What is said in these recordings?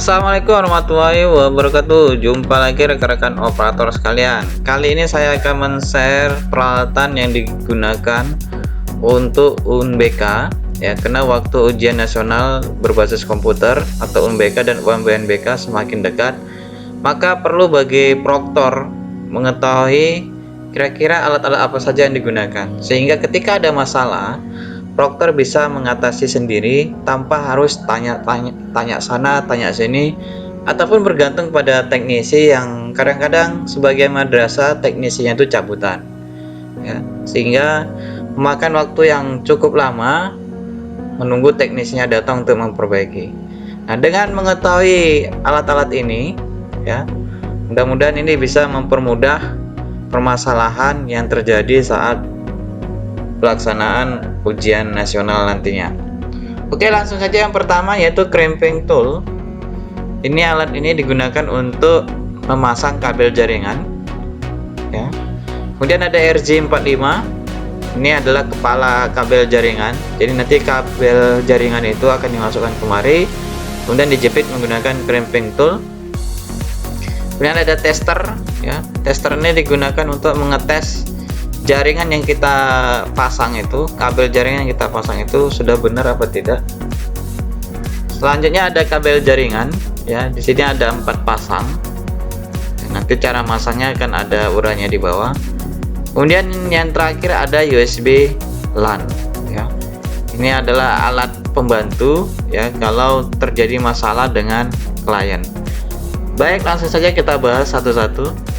Assalamualaikum warahmatullahi wabarakatuh. Jumpa lagi rekan-rekan operator sekalian. Kali ini saya akan men-share peralatan yang digunakan untuk UNBK ya, karena waktu ujian nasional berbasis komputer atau UNBK dan UMBNBK semakin dekat, maka perlu bagi proktor mengetahui kira-kira alat-alat apa saja yang digunakan, sehingga ketika ada masalah proktor bisa mengatasi sendiri tanpa harus tanya sana, tanya sini, ataupun bergantung pada teknisi yang kadang-kadang sebagian madrasah teknisinya itu cabutan, ya, sehingga memakan waktu yang cukup lama menunggu teknisinya datang untuk memperbaiki. Nah, dengan mengetahui alat-alat ini, ya, mudah-mudahan ini bisa mempermudah permasalahan yang terjadi saat pelaksanaan ujian nasional nantinya. Oke, langsung saja yang pertama yaitu crimping tool. Alat ini digunakan untuk memasang kabel jaringan ya. Kemudian ada RJ45. Ini adalah kepala kabel jaringan. Jadi nanti kabel jaringan itu akan dimasukkan kemari, kemudian dijepit menggunakan crimping tool. Kemudian ada tester ya. Tester ini digunakan untuk mengetes jaringan yang kita pasang itu, kabel jaringan yang kita pasang itu sudah benar apa tidak. Selanjutnya ada kabel jaringan ya, di sini ada 4 pasang. Nanti cara masangnya akan ada uraiannya di bawah. Kemudian yang terakhir ada USB LAN ya. Ini adalah alat pembantu ya kalau terjadi masalah dengan klien. Baik, langsung saja kita bahas satu-satu.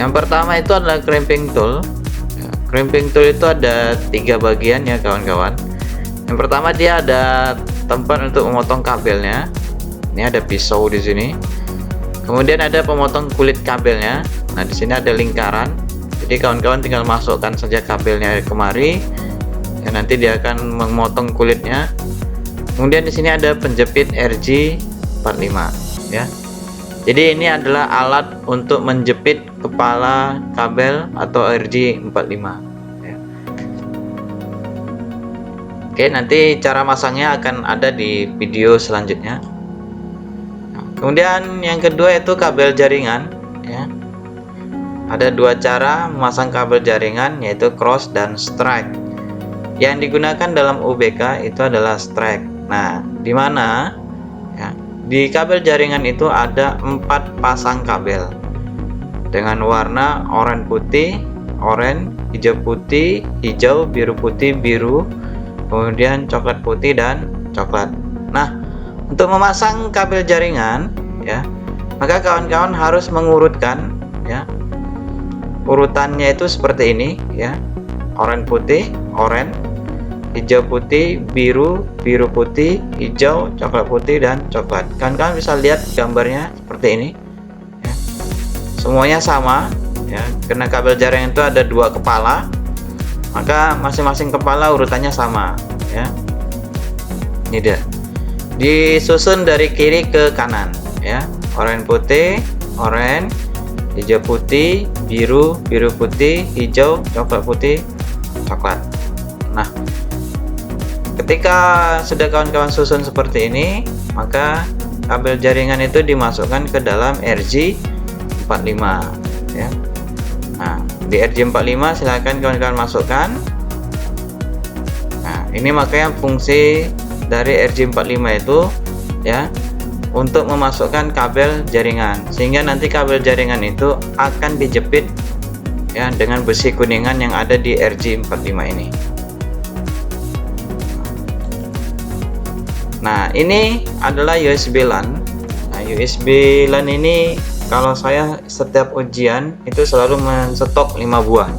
Yang pertama itu adalah crimping tool. Crimping tool itu ada 3 bagian ya kawan-kawan. Yang pertama dia ada tempat untuk memotong kabelnya. Ini ada pisau di sini. Kemudian ada pemotong kulit kabelnya. Nah, di sini ada lingkaran. Jadi kawan-kawan tinggal masukkan saja kabelnya kemari. Ya, nanti dia akan memotong kulitnya. Kemudian di sini ada penjepit RJ45 ya. Jadi ini adalah alat untuk menjepit kepala kabel atau RJ45 ya. Oke, nanti cara masangnya akan ada di video selanjutnya. Kemudian yang kedua itu kabel jaringan ya. Ada 2 cara memasang kabel jaringan, yaitu cross dan strike. Yang digunakan dalam UBK itu adalah strike. Nah, di mana ya, di kabel jaringan itu ada 4 pasang kabel dengan warna oranye putih, oranye, hijau putih, hijau, biru putih, biru, kemudian coklat putih dan coklat. Nah, untuk memasang kabel jaringan ya, maka kawan-kawan harus mengurutkan ya. Urutannya itu seperti ini ya. Oranye putih, oranye, hijau putih, biru, biru putih, hijau, coklat putih, dan coklat. Kawan-kawan bisa lihat gambarnya seperti ini ya. Semuanya sama ya, karena kabel jaringan itu ada 2 kepala, maka masing-masing kepala urutannya sama ya. Ini dia, disusun dari kiri ke kanan ya. Oranye putih, oranye, hijau putih, biru, biru putih, hijau, coklat putih, coklat. Nah, ketika sudah kawan-kawan susun seperti ini, maka kabel jaringan itu dimasukkan ke dalam RJ45 ya. Nah, di RJ45 silahkan kawan-kawan masukkan. Nah, ini makanya fungsi dari RJ45 itu ya, untuk memasukkan kabel jaringan, sehingga nanti kabel jaringan itu akan dijepit ya dengan besi kuningan yang ada di RJ45 ini. Nah, ini adalah USB LAN. Nah, USB LAN ini kalau saya setiap ujian itu selalu menstok 5 buah.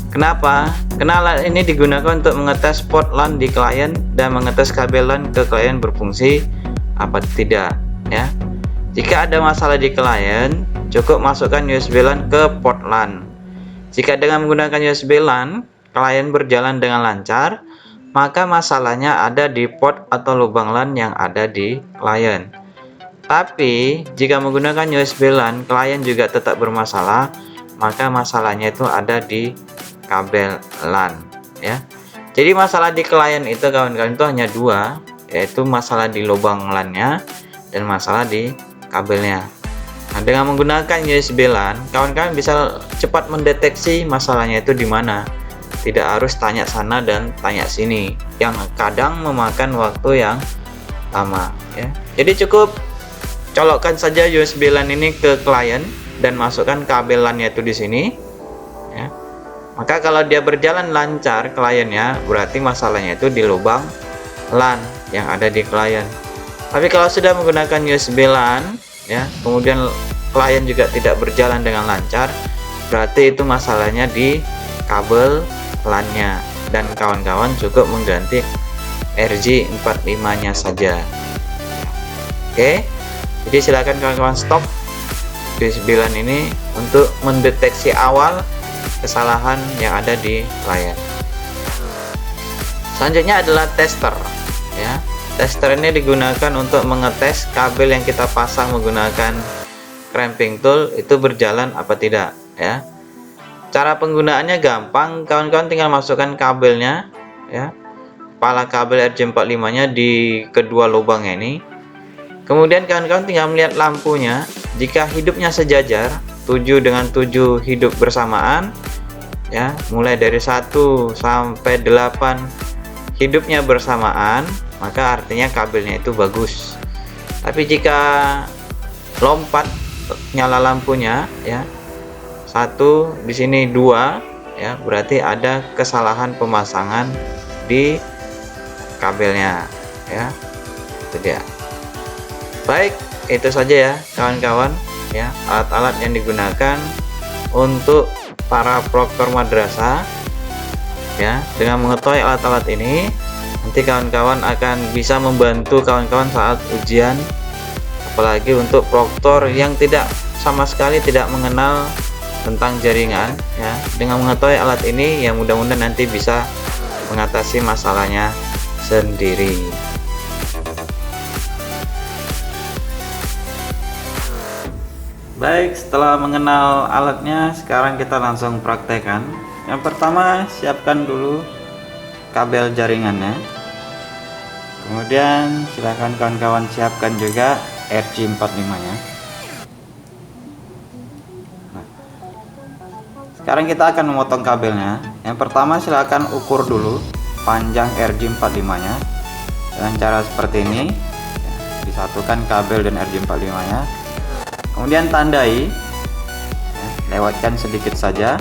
Kenapa? Karena alat ini digunakan untuk mengetes port LAN di klien dan mengetes kabel LAN ke klien berfungsi apa tidak ya. Jika ada masalah di klien, cukup masukkan USB LAN ke port LAN. Jika dengan menggunakan USB LAN klien berjalan dengan lancar, maka masalahnya ada di port atau lubang LAN yang ada di klien. Tapi jika menggunakan USB LAN klien juga tetap bermasalah, maka masalahnya itu ada di kabel LAN ya. Jadi masalah di klien itu kawan-kawan itu hanya 2, yaitu masalah di lubang LAN-nya dan masalah di kabelnya. Nah, dengan menggunakan USB LAN, kawan-kawan bisa cepat mendeteksi masalahnya itu di mana. Tidak harus tanya sana dan tanya sini, yang kadang memakan waktu yang lama ya. Jadi cukup colokkan saja USB LAN ini ke klien dan masukkan kabel LAN-nya itu di sini ya. Maka kalau dia berjalan lancar kliennya, berarti masalahnya itu di lubang LAN yang ada di klien. Tapi kalau sudah menggunakan USB LAN ya, kemudian klien juga tidak berjalan dengan lancar, berarti itu masalahnya di kabel LAN-nya, dan kawan-kawan cukup mengganti RJ45-nya saja. Oke, jadi silakan kawan-kawan stop USB LAN ini untuk mendeteksi awal kesalahan yang ada di klien. Selanjutnya adalah tester ya. Tester ini digunakan untuk mengetes kabel yang kita pasang menggunakan cramping tool itu berjalan apa tidak ya. Cara penggunaannya gampang, kawan-kawan tinggal masukkan kabelnya ya, kepala kabel RJ45 nya di kedua lubang ini. Kemudian kawan-kawan tinggal melihat lampunya, jika hidupnya sejajar 7 dengan 7 hidup bersamaan ya, mulai dari 1 sampai 8 hidupnya bersamaan, maka artinya kabelnya itu bagus. Tapi jika lompat nyala lampunya ya, 1 di sini 2 ya, berarti ada kesalahan pemasangan di kabelnya ya. Itu dia. Baik, itu saja ya kawan-kawan ya, alat-alat yang digunakan untuk para proktor madrasah ya. Dengan mengetahui alat-alat ini, nanti kawan-kawan akan bisa membantu kawan-kawan saat ujian, apalagi untuk proktor yang tidak sama sekali tidak mengenal tentang jaringan ya. Dengan mengetahui alat ini yang mudah-mudahan nanti bisa mengatasi masalahnya sendiri. Baik, setelah mengenal alatnya, sekarang kita langsung praktekkan. Yang pertama, siapkan dulu kabel jaringannya. Kemudian silahkan kawan-kawan siapkan juga RJ45-nya. Sekarang kita akan memotong kabelnya. Yang pertama, silahkan ukur dulu panjang RJ45-nya dengan cara seperti ini. Disatukan kabel dan RJ45-nya. Kemudian tandai, lewatkan sedikit saja.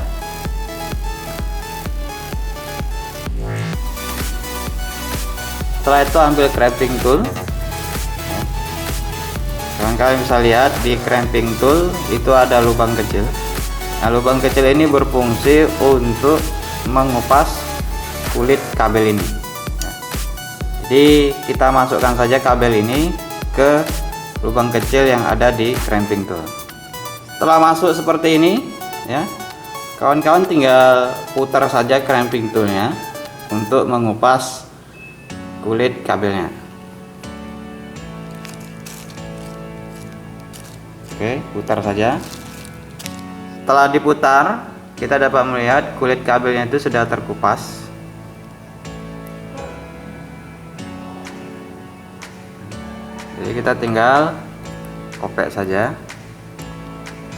Setelah itu ambil cramping tool. Kalian bisa lihat di cramping tool itu ada lubang kecil. Nah, lubang kecil ini berfungsi untuk mengupas kulit kabel ini. Jadi kita masukkan saja kabel ini ke lubang kecil yang ada di cramping tool. Setelah masuk seperti ini ya, kawan-kawan tinggal putar saja cramping toolnya untuk mengupas kulit kabelnya. Oke, putar saja. Setelah diputar, kita dapat melihat kulit kabelnya itu sudah terkupas. Jadi kita tinggal kopek saja.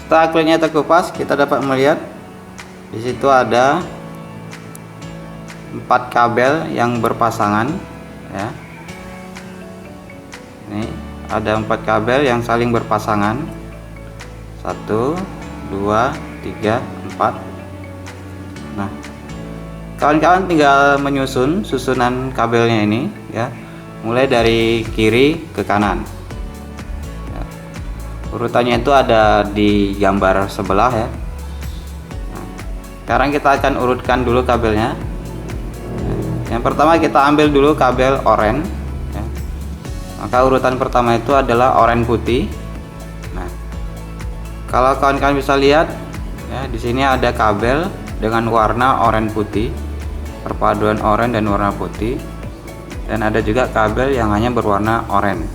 Setelah kulitnya terkupas, kita dapat melihat di situ ada 4 kabel yang berpasangan ya. Ini ada 4 kabel yang saling berpasangan. 1 2 3 4. Nah, kawan-kawan tinggal menyusun susunan kabelnya ini ya, mulai dari kiri ke kanan ya. Urutannya itu ada di gambar sebelah ya. Nah, sekarang kita akan urutkan dulu kabelnya. Yang pertama kita ambil dulu kabel oranye ya. Maka urutan pertama itu adalah oranye putih. Nah, kalau kawan-kawan bisa lihat ya, di sini ada kabel dengan warna oranye putih, perpaduan oranye dan warna putih. Dan ada juga kabel yang hanya berwarna oranye.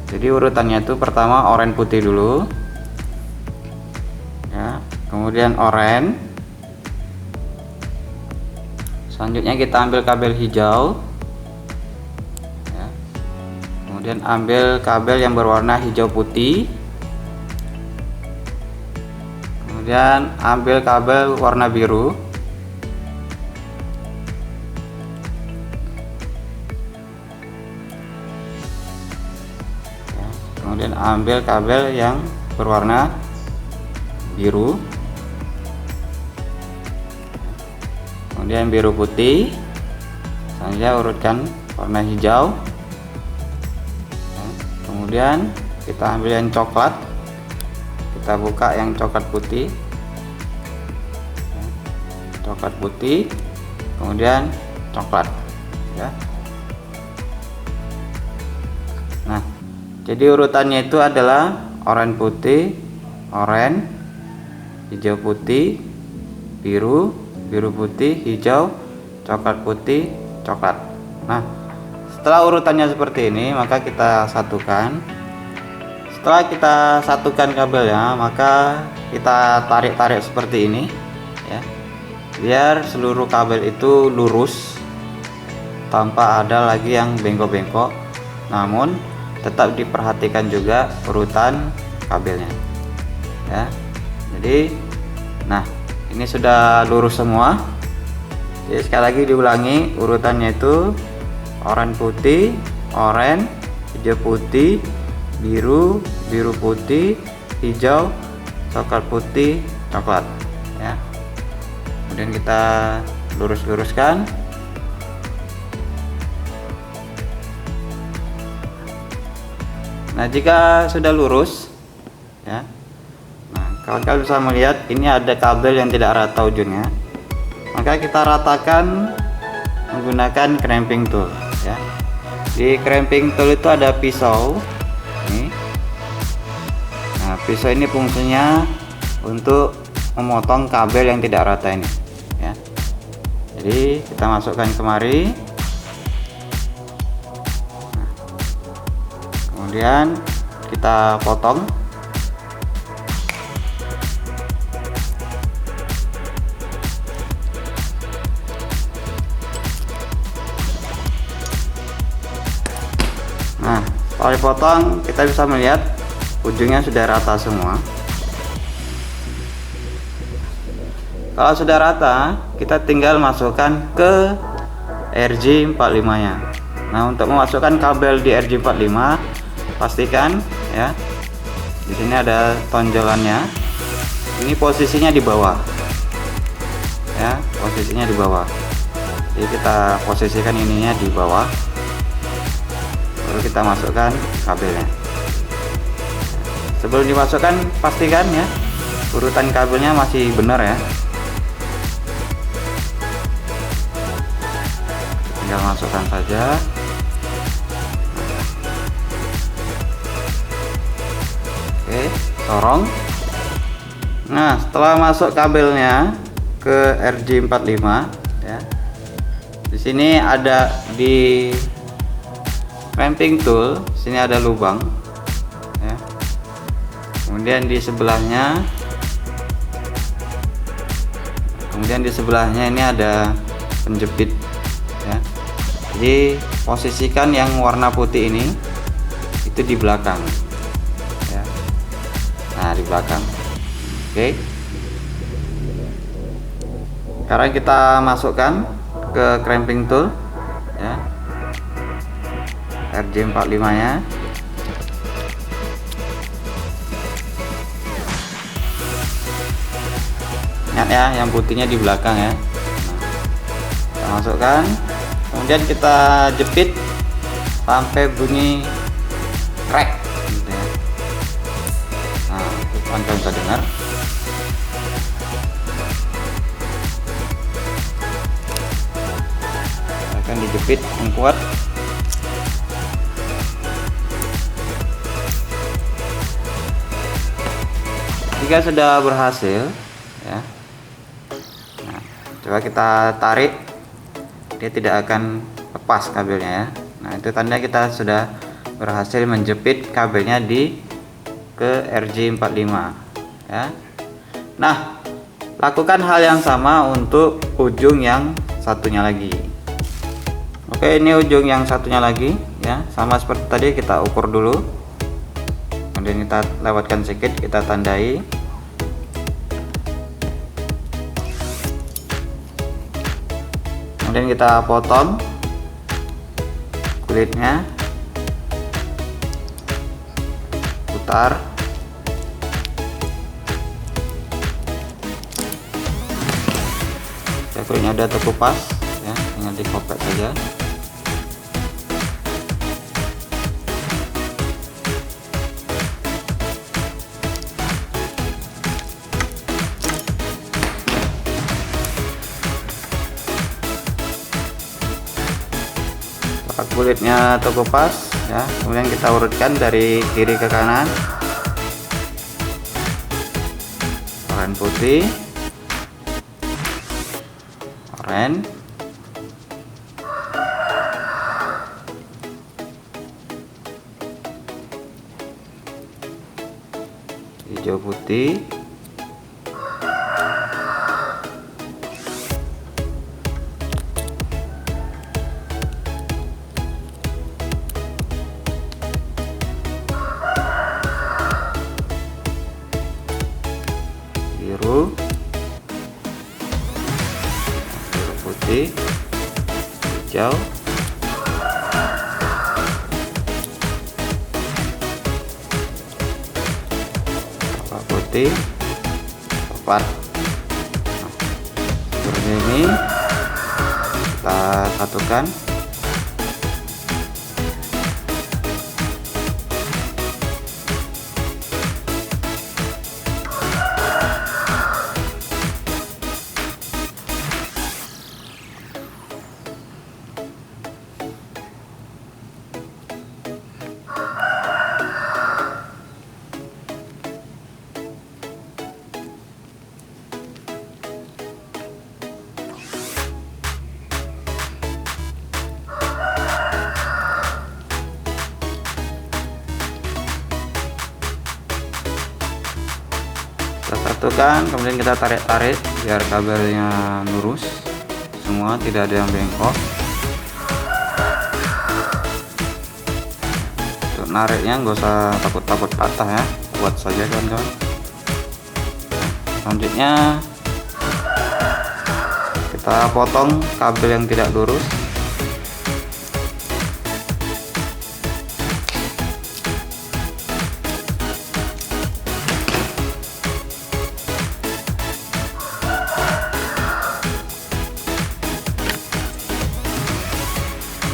Jadi urutannya itu pertama oranye putih dulu ya, kemudian oranye, selanjutnya kita ambil kabel hijau ya, Kemudian ambil kabel yang berwarna hijau putih. Kemudian ambil kabel warna biru. Kemudian ambil kabel yang berwarna biru. Kemudian biru putih. Selanjutnya urutkan warna hijau. Kemudian kita ambil yang coklat. Kita buka yang coklat putih. Coklat putih. Kemudian coklat. Ya. Nah, jadi urutannya itu adalah oranye putih, oranye, hijau putih, biru, biru putih, hijau, coklat putih, coklat. Nah, setelah urutannya seperti ini, maka kita satukan. Setelah kita satukan kabelnya, maka kita tarik-tarik seperti ini, ya, biar seluruh kabel itu lurus tanpa ada lagi yang bengkok-bengkok. Namun tetap diperhatikan juga urutan kabelnya, ya. Jadi, nah, ini sudah lurus semua. Jadi sekali lagi diulangi, urutannya itu oranye putih, oranye, hijau putih, biru, biru putih, hijau, coklat putih, coklat, ya. Kemudian kita lurus-luruskan. Nah, jika sudah lurus, ya, nah, kalian bisa melihat ini ada kabel yang tidak rata ujungnya, maka kita ratakan menggunakan crimping tool, ya. Di crimping tool itu ada pisau. Nih. Nah, pisau ini fungsinya untuk memotong kabel yang tidak rata ini, ya. Jadi kita masukkan kemari. Kemudian kita potong. Nah, setelah dipotong, kita bisa melihat ujungnya sudah rata semua. Kalau sudah rata, kita tinggal masukkan ke RJ45 nya. Nah, untuk memasukkan kabel di RJ45, pastikan, ya, di sini ada tonjolannya. Ini posisinya di bawah, ya, posisinya di bawah. Jadi kita posisikan ininya di bawah, baru kita masukkan kabelnya. Sebelum dimasukkan, pastikan, ya, urutan kabelnya masih benar, ya. Tinggal masukkan saja. Oke, sorong. Nah, setelah masuk kabelnya ke RJ45, ya, di sini ada di crimping tool, sini ada lubang, ya. Kemudian di sebelahnya, ini ada penjepit, ya. Jadi posisikan yang warna putih ini itu di belakang, ya. Nah, di belakang. Oke. Sekarang kita masukkan ke crimping tool, ya, RJ45 nya. Ingat, ya, yang putihnya di belakang, ya. Nah, kita masukkan, kemudian kita jepit sampai bunyi crack, gitu, ya. Nah, teman-teman bisa dengar. Akan dijepit yang kuat. Jika sudah berhasil, ya, nah, coba kita tarik, dia tidak akan lepas kabelnya, ya. Nah, itu tanda kita sudah berhasil menjepit kabelnya ke RJ45, ya. Nah, lakukan hal yang sama untuk ujung yang satunya lagi. Oke, ini ujung yang satunya lagi. ya, sama seperti tadi kita ukur dulu, kemudian kita lewatkan sedikit, kita tandai. Kemudian kita potong kulitnya, putar. Ya, kulitnya udah terkupas ya, tinggal dikopek saja. Kulitnya terkupas ya, kemudian kita urutkan dari kiri ke kanan. Oranye putih, oranye, hijau putih, biru, biru putih, hijau, coklat putih, coklat. Seperti ini kita satukan. Kita satukan, kemudian kita tarik-tarik biar kabelnya lurus semua, tidak ada yang bengkok. Untuk nariknya nggak usah takut-takut patah ya, kuat saja kawan-kawan. Selanjutnya kita potong kabel yang tidak lurus.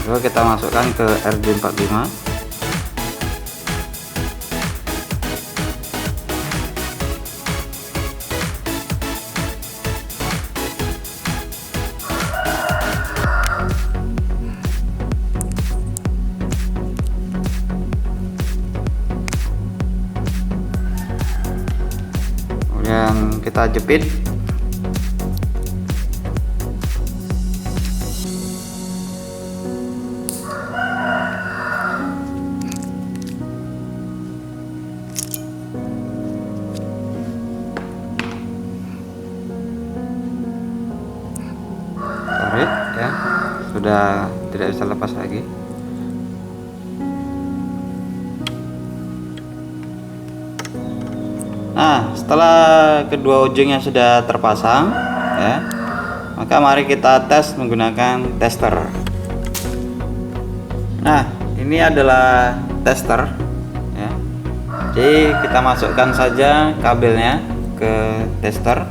Lalu kita masukkan ke RJ45. Kemudian kita jepit. Tarik ya, sudah tidak bisa lepas lagi. Nah, setelah kedua ujungnya sudah terpasang ya, maka mari kita tes menggunakan tester. Nah, ini adalah tester ya. Jadi kita masukkan saja kabelnya ke tester.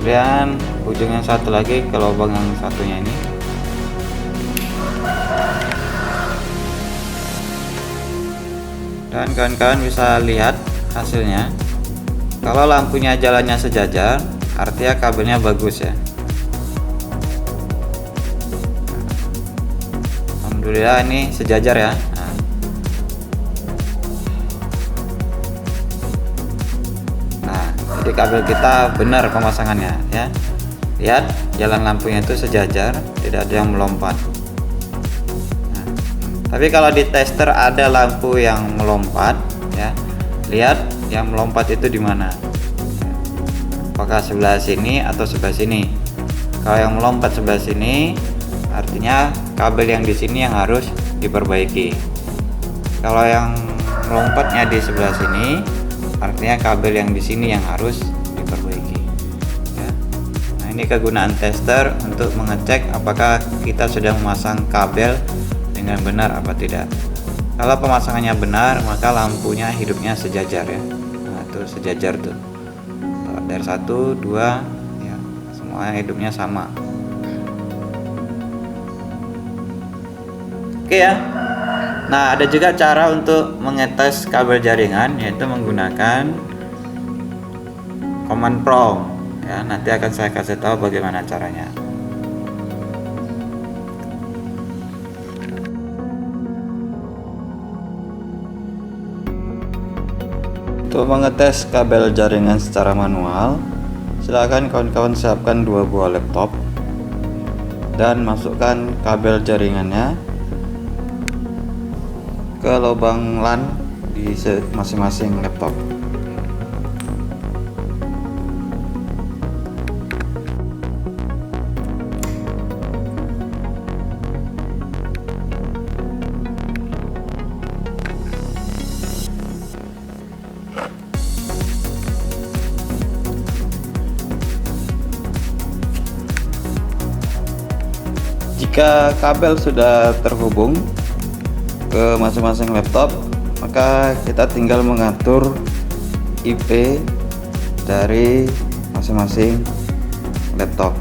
Kemudian ujungnya satu lagi ke lubang yang satunya ini. Dan kawan-kawan bisa lihat hasilnya. Kalau lampunya jalannya sejajar, artinya kabelnya bagus ya. Alhamdulillah ini sejajar ya. Jadi kabel kita benar pemasangannya ya. Lihat jalan lampunya itu sejajar, tidak ada yang melompat. Nah, tapi kalau di tester ada lampu yang melompat ya, lihat yang melompat itu di mana, apakah sebelah sini atau sebelah sini. Kalau yang melompat sebelah sini, artinya kabel yang di sini yang harus diperbaiki. Kalau yang melompatnya di sebelah sini, artinya kabel yang di sini yang harus diperbaiki. Ya. Nah, ini kegunaan tester untuk mengecek apakah kita sudah memasang kabel dengan benar apa tidak. Kalau pemasangannya benar, maka lampunya hidupnya sejajar ya. Nah, itu sejajar tuh. Dari 1, 2, ya, semua hidupnya sama. Oke ya. Nah, ada juga cara untuk mengetes kabel jaringan, yaitu menggunakan command prompt. Ya, nanti akan saya kasih tahu bagaimana caranya. Untuk mengetes kabel jaringan secara manual, silakan kawan-kawan siapkan 2 buah laptop dan masukkan kabel jaringannya ke lubang LAN di masing-masing laptop. Jika kabel sudah terhubung ke masing-masing laptop, maka kita tinggal mengatur IP dari masing-masing laptop.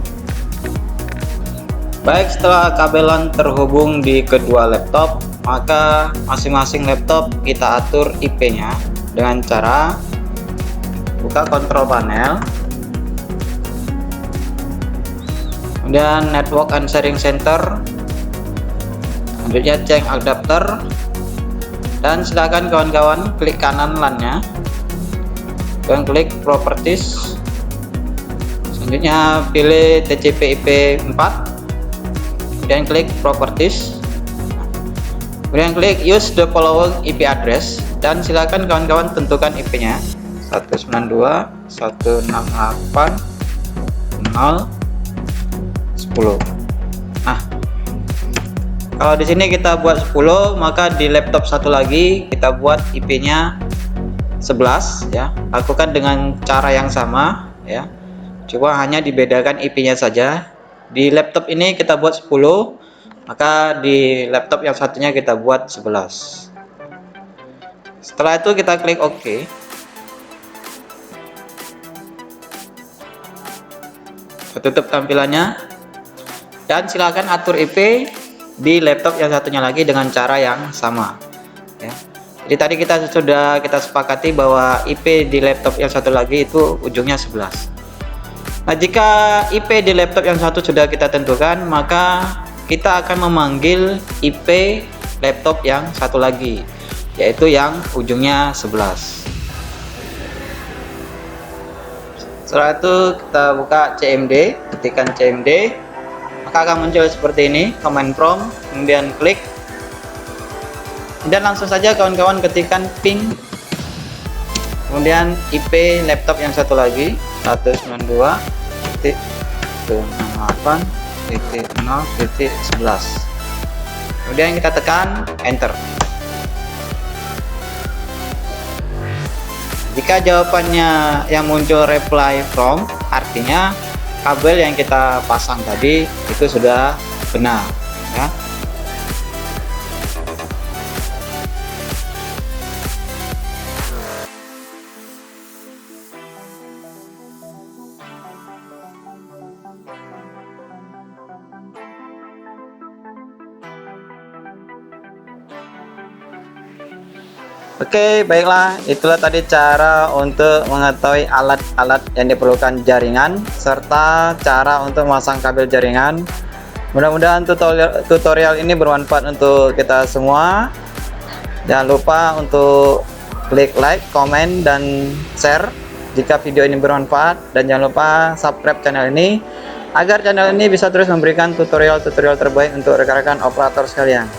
Baik, setelah kabel LAN terhubung di kedua laptop, maka masing-masing laptop kita atur IP-nya dengan cara buka control panel, kemudian network and sharing center, selanjutnya cek adapter, dan silakan kawan-kawan klik kanan LAN-nya dan klik properties, selanjutnya pilih TCP/IP 4, kemudian klik properties, kemudian klik use the following IP address, dan silakan kawan-kawan tentukan IP-nya 192.168.0.10. Nah, kalau di sini kita buat 10, maka di laptop satu lagi kita buat IP-nya 11 ya. Lakukan dengan cara yang sama ya. Cuma hanya dibedakan IP-nya saja. Di laptop ini kita buat 10, maka di laptop yang satunya kita buat 11. Setelah itu kita klik OK. Tutup tampilannya. Dan silakan atur IP di laptop yang satunya lagi dengan cara yang sama ya. Jadi tadi kita sepakati bahwa IP di laptop yang satu lagi itu ujungnya 11. Nah, jika IP di laptop yang satu sudah kita tentukan, maka kita akan memanggil IP laptop yang satu lagi, yaitu yang ujungnya 11. Setelah itu kita buka CMD, ketikkan CMD, maka akan muncul seperti ini command prompt, kemudian klik, dan langsung saja kawan-kawan ketikkan ping, kemudian IP laptop yang satu lagi 192.168.0.11, kemudian kita tekan enter. Jika jawabannya yang muncul reply from, artinya kabel yang kita pasang tadi itu sudah benar ya. Oke, baiklah, itulah tadi cara untuk mengetahui alat-alat yang diperlukan jaringan serta cara untuk memasang kabel jaringan. Mudah-mudahan tutorial ini bermanfaat untuk kita semua. Jangan lupa untuk klik like, komen, dan share jika video ini bermanfaat, dan jangan lupa subscribe channel ini agar channel ini bisa terus memberikan tutorial-tutorial terbaik untuk rekan-rekan operator sekalian.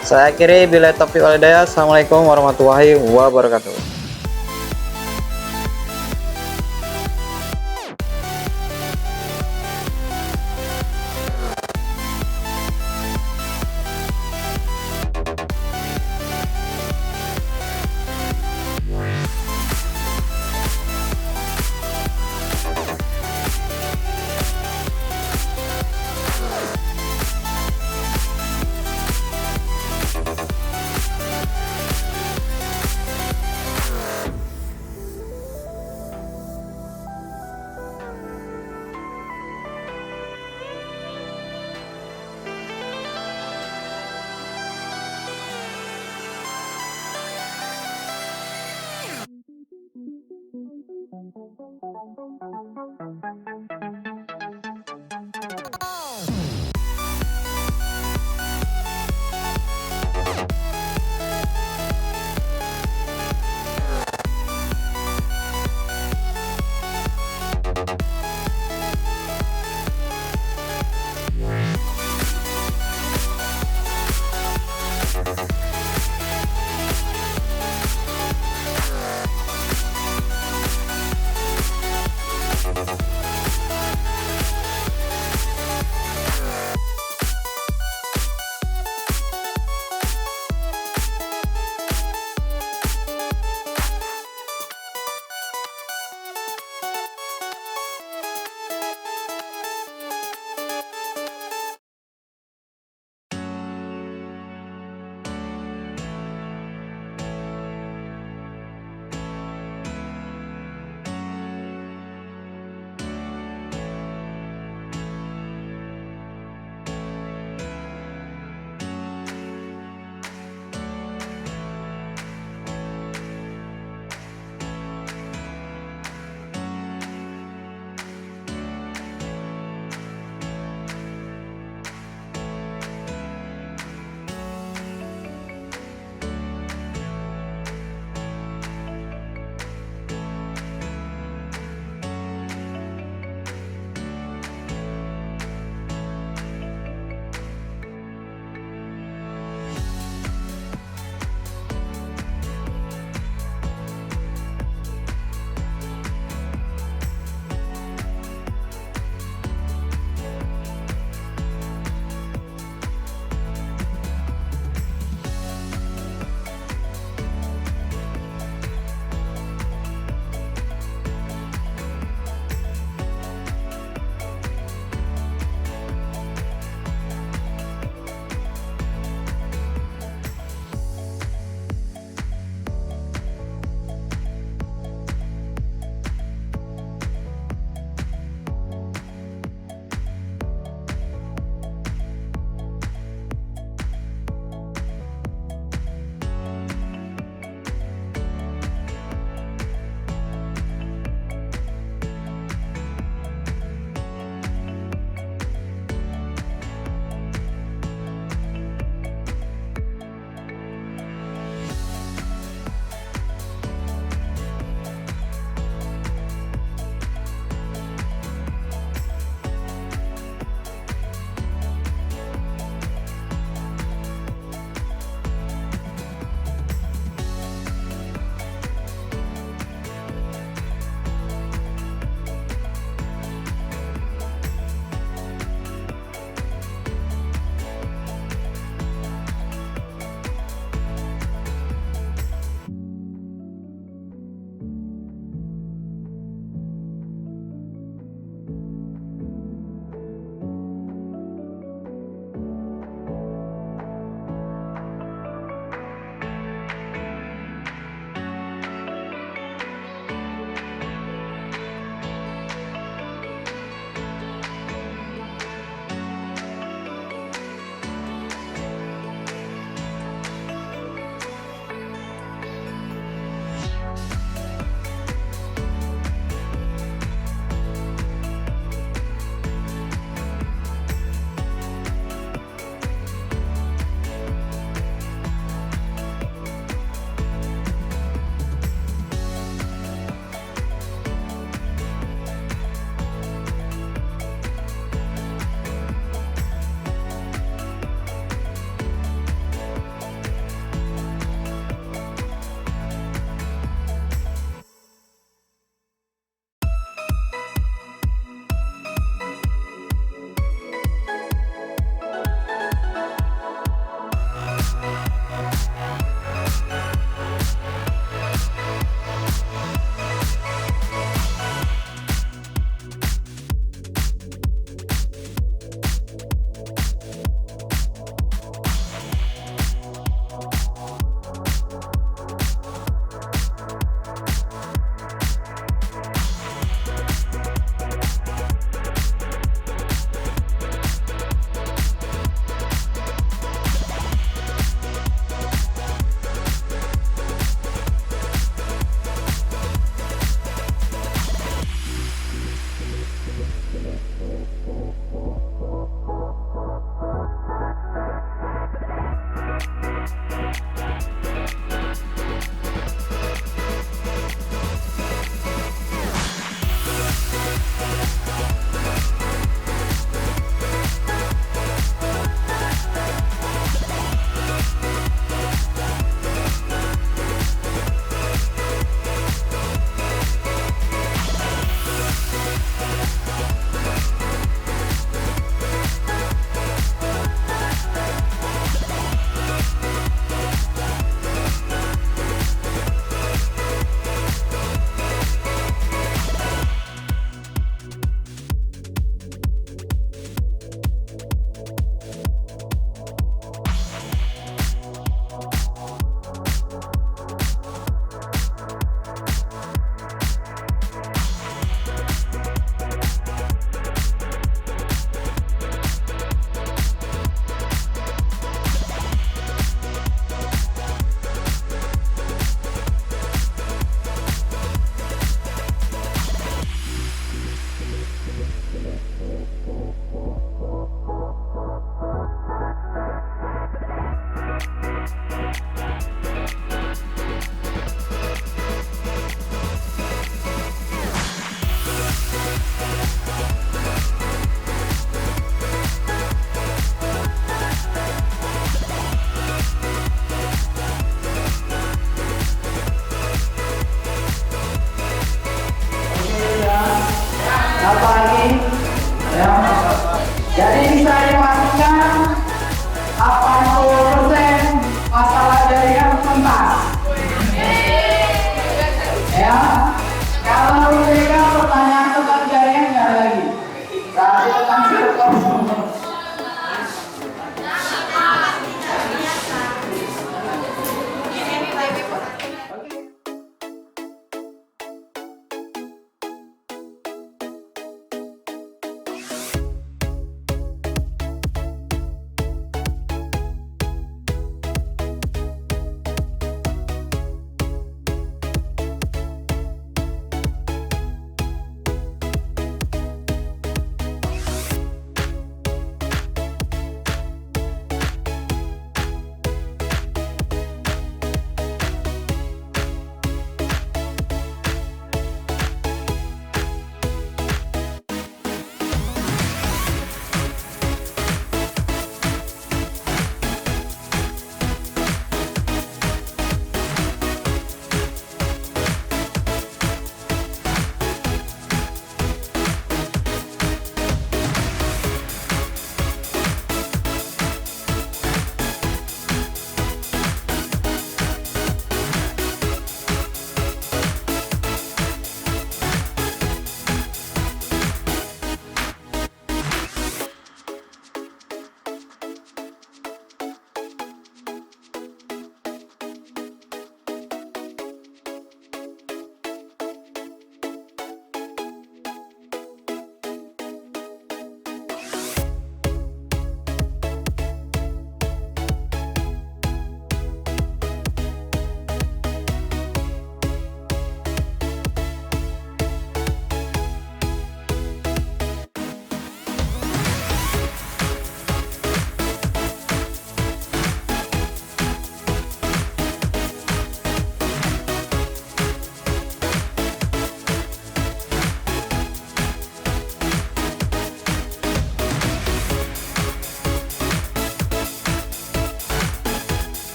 Saya akhiri, bila taufiq wal hidayah. Assalamualaikum warahmatullahi wabarakatuh. Jadi